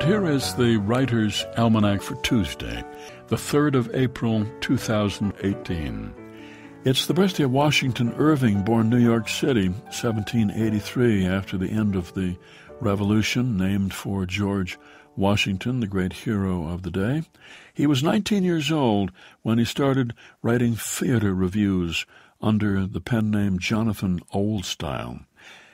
here is the Writer's Almanac for Tuesday, the 3rd of April, 2018. It's the birthday of Washington Irving, born New York City, 1783, after the end of the Revolution, named for George Washington, the great hero of the day. He was 19 years old when he started writing theater reviews under the pen name Jonathan Oldstyle.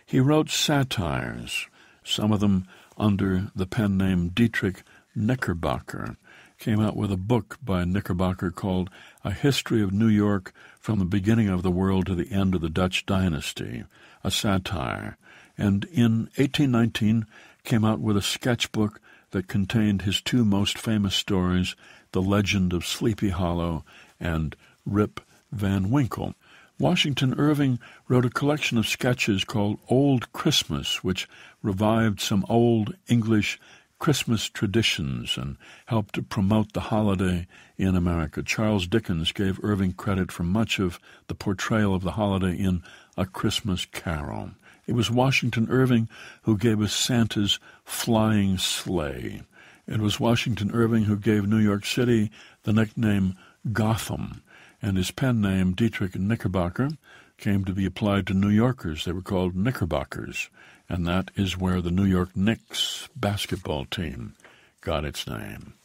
He wrote satires, some of them under the pen name Dietrich Knickerbocker. Came out with a book by Knickerbocker called A History of New York from the Beginning of the World to the End of the Dutch Dynasty, a satire. And in 1819 came out with a sketchbook that contained his two most famous stories, The Legend of Sleepy Hollow and Rip Van Winkle. Washington Irving wrote a collection of sketches called Old Christmas, which revived some old English Christmas traditions and helped to promote the holiday in America. Charles Dickens gave Irving credit for much of the portrayal of the holiday in A Christmas Carol. It was Washington Irving who gave us Santa's flying sleigh. It was Washington Irving who gave New York City the nickname Gotham, and his pen name, Dietrich Knickerbocker, came to be applied to New Yorkers. They were called Knickerbockers, and that is where the New York Knicks basketball team got its name.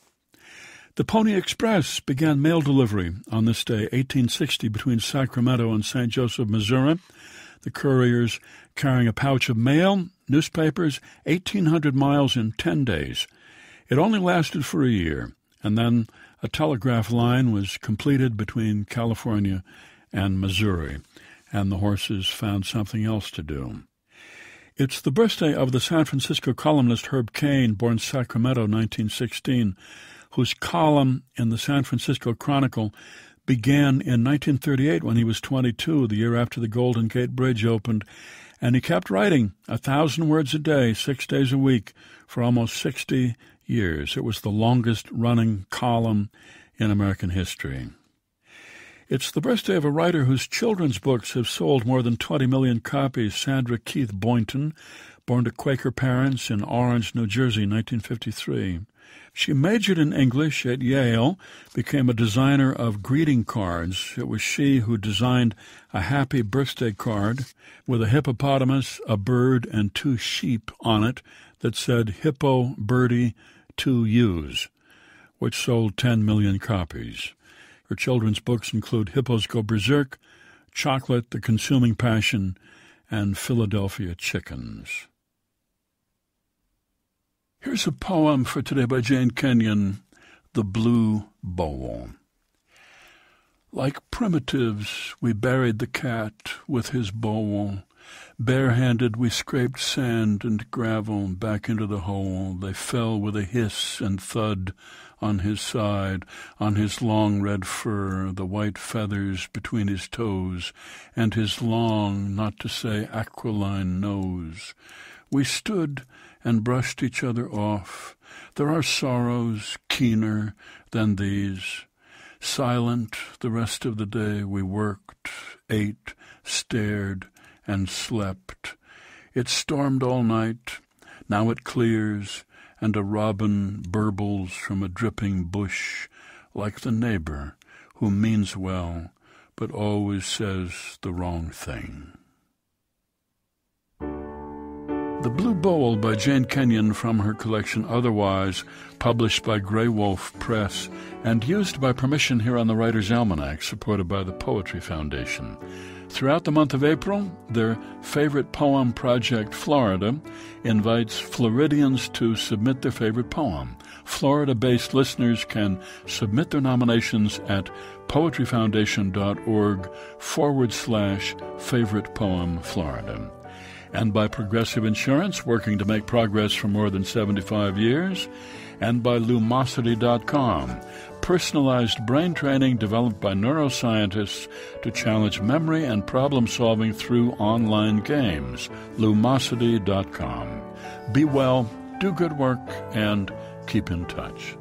The Pony Express began mail delivery on this day, 1860, between Sacramento and St. Joseph, Missouri. The couriers carrying a pouch of mail, newspapers, 1,800 miles in 10 days. It only lasted for a year, and then a telegraph line was completed between California and Missouri, and the horses found something else to do. It's the birthday of the San Francisco columnist Herb Caen, born Sacramento, 1916, whose column in the San Francisco Chronicle began in 1938 when he was 22, the year after the Golden Gate Bridge opened, and he kept writing 1,000 words a day, 6 days a week, for almost 60 years. It was the longest-running column in American history. It's the birthday of a writer whose children's books have sold more than 20 million copies, Sandra Keith Boynton, born to Quaker parents in Orange, New Jersey, 1953. She majored in English at Yale, became a designer of greeting cards. It was she who designed a happy birthday card with a hippopotamus, a bird, and 2 sheep on it that said Hippo Birdie 2 U's, which sold 10 million copies. Her children's books include Hippos Go Berserk, Chocolate, The Consuming Passion, and Philadelphia Chickens. Here's a poem for today by Jane Kenyon, The Blue Bowl. Like primitives, we buried the cat with his bowl. Barehanded, we scraped sand and gravel back into the hole. They fell with a hiss and thud on his side, on his long red fur, the white feathers between his toes, and his long, not to say aquiline nose. We stood and brushed each other off. There are sorrows keener than these. Silent the rest of the day we worked, ate, stared, and slept. It stormed all night, now it clears, and a robin burbles from a dripping bush, like the neighbor who means well, but always says the wrong thing. The Blue Bowl by Jane Kenyon from her collection Otherwise, published by Grey Wolf Press, and used by permission here on the Writer's Almanac, supported by the Poetry Foundation. Throughout the month of April, their favorite poem project, Florida, invites Floridians to submit their favorite poem. Florida-based listeners can submit their nominations at poetryfoundation.org/favorite poem Florida. And by Progressive Insurance, working to make progress for more than 75 years, and by Lumosity.com, personalized brain training developed by neuroscientists to challenge memory and problem-solving through online games. Lumosity.com. Be well, do good work, and keep in touch.